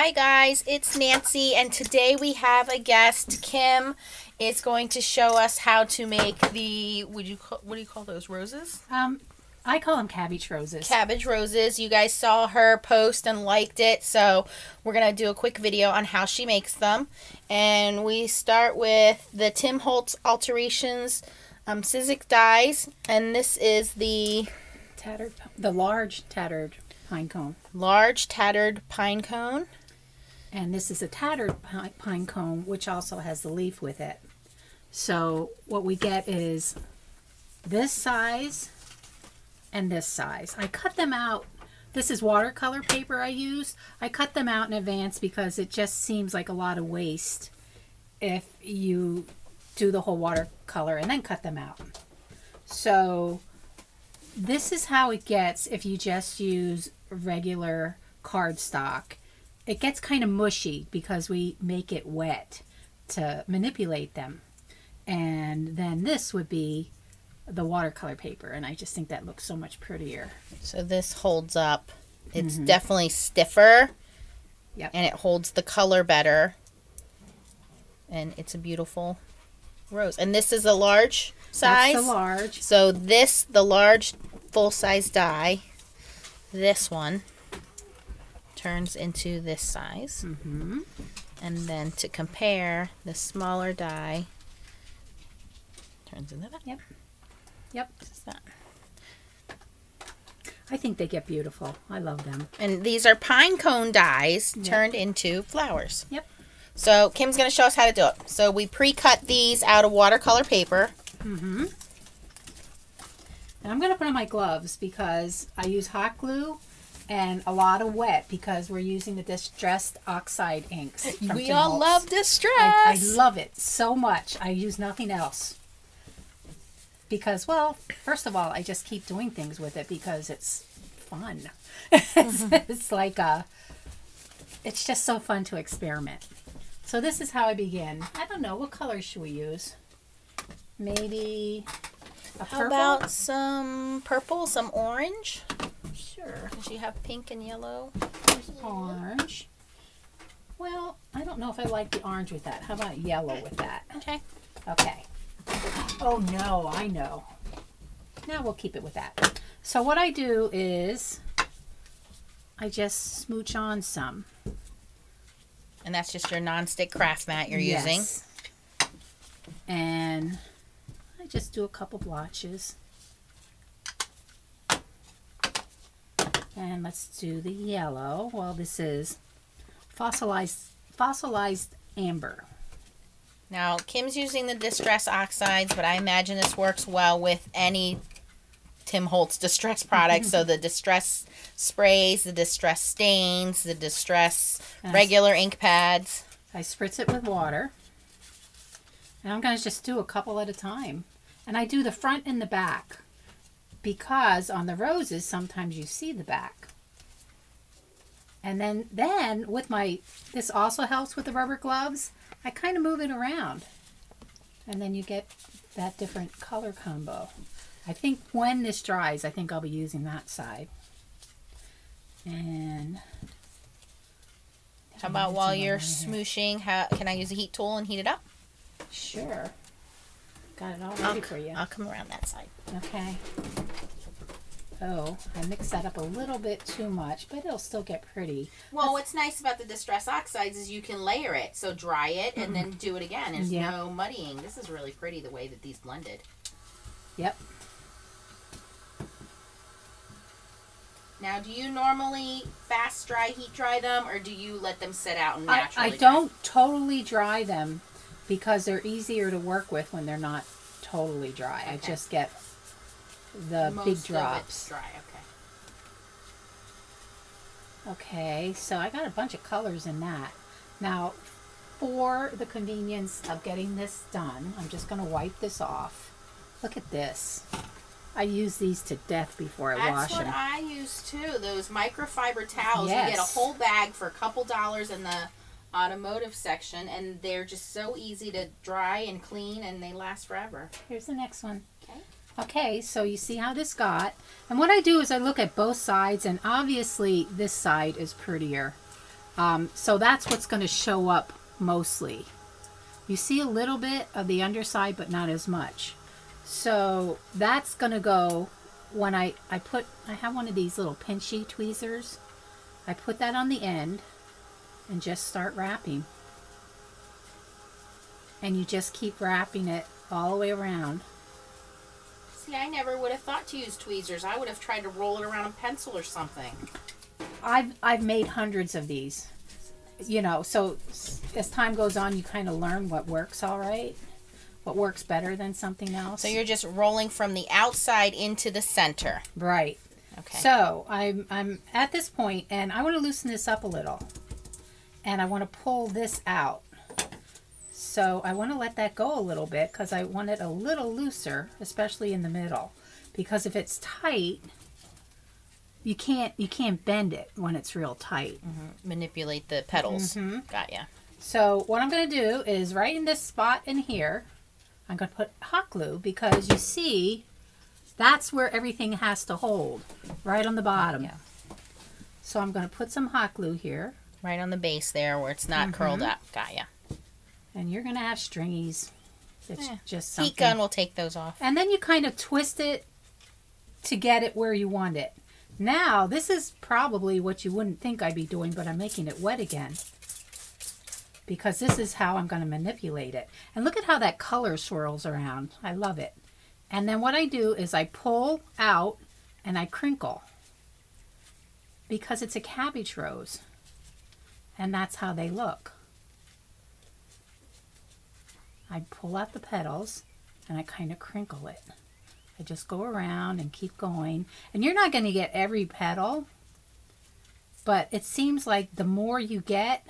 Hi guys, it's Nancy, and today we have a guest. Kim is going to show us how to make the, what do you call those, roses? I call them cabbage roses. Cabbage roses. You guys saw her post and liked it, so we're going to do a quick video on how she makes them. And we start with the Tim Holtz Alterations Sizzix dies, and this is the large tattered pine cone. Large tattered pine cone. And this is a tattered pine cone, which also has the leaf with it. So what we get is this size and this size. I cut them out. This is watercolor paper I use. I cut them out in advance because it just seems like a lot of waste if you do the whole watercolor and then cut them out. So this is how it gets if you just use regular cardstock. It gets kind of mushy because we make it wet to manipulate them. And then this would be the watercolor paper, and I just think that looks so much prettier. So this holds up. It's definitely stiffer. Yep. And it holds the color better. And it's a beautiful rose. And this is a large size. That's the large. So this, the large full-size die, this one turns into this size. And then to compare, the smaller die turns into that. Yep. Just that. I think they get beautiful. I love them. And these are pine cone dies turned into flowers. Yep. So Kim's going to show us how to do it. So we pre-cut these out of watercolor paper. And I'm going to put on my gloves because I use hot glue and a lot of wet because we're using the distressed oxide inks. We all love distress. I love it so much. I use nothing else. Because, well, first of all, I just keep doing things with it because it's fun. It's like it's just so fun to experiment. So this is how I begin. I don't know, what colors should we use? Maybe a purple? How about some purple, some orange? Sure. Does she have pink and yellow? There's orange. Well, I don't know if I like the orange with that. How about yellow with that? Okay. Okay. Oh no, I know. Now we'll keep it with that. So what I do is I just smooch on some. And that's just your non-stick craft mat you're using. And I just do a couple blotches. And let's do the yellow. Well, this is fossilized amber. Now, Kim's using the Distress Oxides, but I imagine this works well with any Tim Holtz Distress product. So the Distress sprays, the Distress stains, the Distress regular ink pads. I spritz it with water. And I'm going to just do a couple at a time. And I do the front and the back because on the roses, sometimes you see the back. And then with this also helps with the rubber gloves. I kind of move it around, and then you get that different color combo. I think when this dries, I think I'll be using that side. And how about while you're smooshing, can I use a heat tool and heat it up? Sure. Got it all ready for you. I'll come around that side. Okay. Oh, I mixed that up a little bit too much, but it'll still get pretty. Well, what's nice about the Distress Oxides is you can layer it. So dry it and then do it again. There's no muddying. This is really pretty the way that these blended. Yep. Now, do you normally fast dry, heat dry them, or do you let them sit out and naturally I don't totally dry them because they're easier to work with when they're not totally dry. Okay. I just get the big drops. Dry, okay, so I got a bunch of colors in that. Now, for the convenience of getting this done, I'm just going to wipe this off. Look at this. I use these to death before I wash them. That's what I use too. Those microfiber towels. You get a whole bag for a couple dollars in the automotive section, and they're just so easy to dry and clean, and they last forever. Here's the next one. Okay. Okay, so you see how this got. And what I do is I look at both sides, and obviously this side is prettier. So that's what's going to show up mostly. You see a little bit of the underside, but not as much. So that's going to go when I have one of these little pinchy tweezers. I put that on the end and just start wrapping. And you just keep wrapping it all the way around. See, I never would have thought to use tweezers. I would have tried to roll it around a pencil or something. I've made hundreds of these. You know, so as time goes on, you kind of learn what works all right, what works better than something else. So you're just rolling from the outside into the center. Right. Okay. So I'm at this point, and I want to loosen this up a little, and I want to pull this out. So I want to let that go a little bit because I want it a little looser, especially in the middle, because if it's tight, you can't bend it when it's real tight. Manipulate the petals. Got ya. So what I'm going to do is right in this spot in here, I'm going to put hot glue because you see that's where everything has to hold, right on the bottom. Yeah. So I'm going to put some hot glue here. Right on the base there where it's not curled up. Got ya. And you're going to have stringies. It's just something. Heat gun will take those off. And then you kind of twist it to get it where you want it. Now, this is probably what you wouldn't think I'd be doing, but I'm making it wet again. Because this is how I'm going to manipulate it. And look at how that color swirls around. I love it. And then what I do is I pull out and I crinkle. Because it's a cabbage rose. And that's how they look. I pull out the petals and I kind of crinkle it. I just go around and keep going. And you're not going to get every petal, but it seems like the more you get,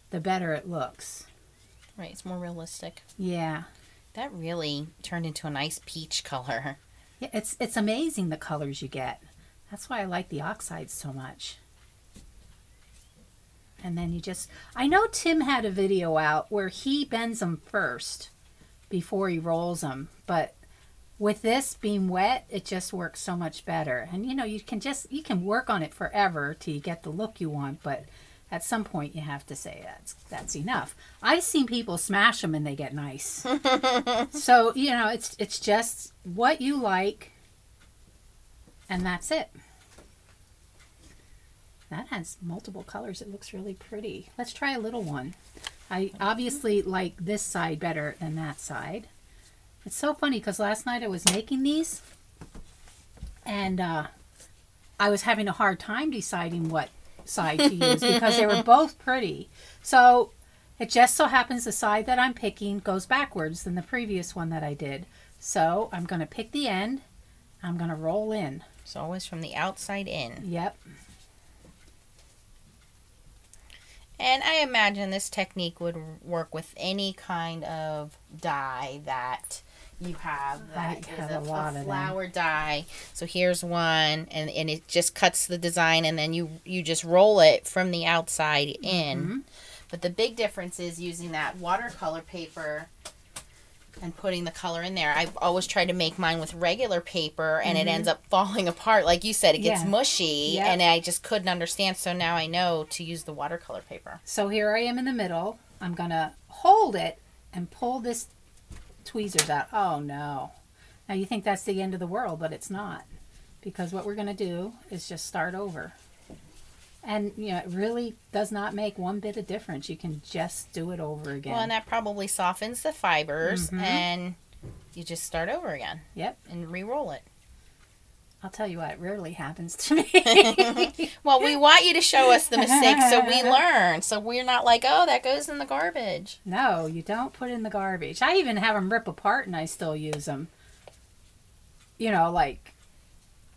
the better it looks. Right, it's more realistic. Yeah. That really turned into a nice peach color. Yeah, it's amazing the colors you get. That's why I like the oxides so much. And then you just, I know Tim had a video out where he bends them first before he rolls them, but with this being wet, it just works so much better. And you know, you can work on it forever till you get the look you want, but at some point you have to say that's enough. I've seen people smash them and they get nice. So, you know, it's just what you like, and that's it. That has multiple colors. It looks really pretty. Let's try a little one. I obviously like this side better than that side. It's so funny because last night I was making these and I was having a hard time deciding what side to use because they were both pretty. So it just so happens the side that I'm picking goes backwards than the previous one that I did. So I'm going to pick the end. I'm going to roll in. It's always from the outside in. Yep. And I imagine this technique would work with any kind of dye that you have. That is a flower dye. So here's one, and it just cuts the design, and then you just roll it from the outside in. But the big difference is using that watercolor paper and putting the color in there. I've always tried to make mine with regular paper, and it ends up falling apart. Like you said, it gets mushy, and I just couldn't understand. So now I know to use the watercolor paper. So here I am in the middle. I'm going to hold it and pull this tweezers out. Oh, no. Now you think that's the end of the world, but it's not. Because what we're going to do is just start over. And, you know, it really does not make one bit of difference. You can just do it over again. Well, and that probably softens the fibers, and you just start over again. Yep. And re-roll it. I'll tell you what, it rarely happens to me. Well, we want you to show us the mistakes so we learn. So we're not like, oh, that goes in the garbage. No, you don't put in the garbage. I even have them rip apart and I still use them. You know, like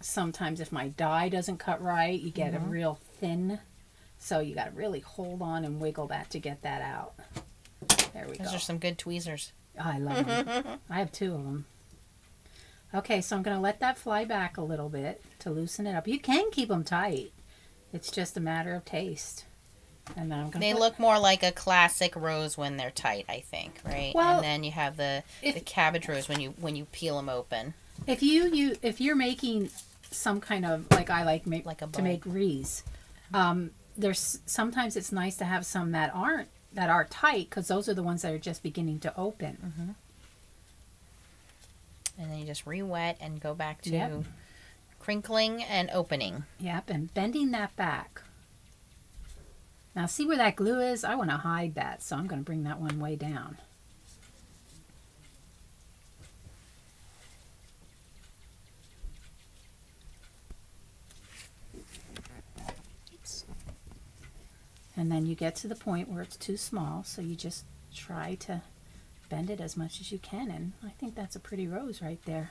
sometimes if my die doesn't cut right, you get a real thin. So you got to really hold on and wiggle that to get that out. There we go. Those are some good tweezers. Oh, I love them. I have 2 of them. Okay, so I'm going to let that fly back a little bit to loosen it up. You can keep them tight. It's just a matter of taste. And then I'm going to look more like a classic rose when they're tight, I think, right? Well, and then you have the cabbage rose when you peel them open. If you're making some kind of, like I like to make wreaths, there's sometimes it's nice to have some that are tight, because those are the ones that are just beginning to open. And then you just re-wet and go back to Yep. crinkling and opening. Yep, and bending that back. Now see where that glue is? I want to hide that, so I'm going to bring that one way down. And then you get to the point where it's too small, so you just try to bend it as much as you can, and I think that's a pretty rose right there.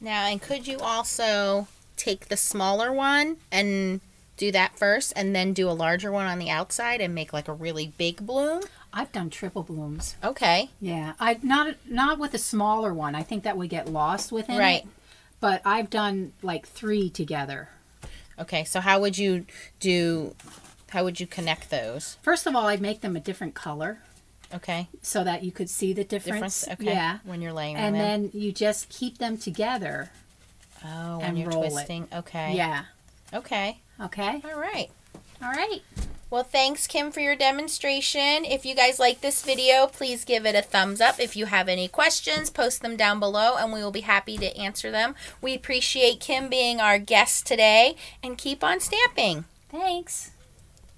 Now, and could you also take the smaller one and do that first, and then do a larger one on the outside and make like a really big bloom? I've done triple blooms. Okay. Yeah, I've not with a smaller one. I think that would get lost within Right. it. But I've done like 3 together. Okay, so how would you connect those? First of all, I'd make them a different color Okay. so that you could see the difference. Okay. Yeah. When you're laying And them in. then you just keep them together. Oh, when and you're roll it. twisting. Okay. Yeah. Okay. Okay. All right. All right. Well, thanks, Kim, for your demonstration. If you guys like this video, please give it a thumbs up. If you have any questions, post them down below, and we will be happy to answer them. We appreciate Kim being our guest today, and keep on stamping. Thanks.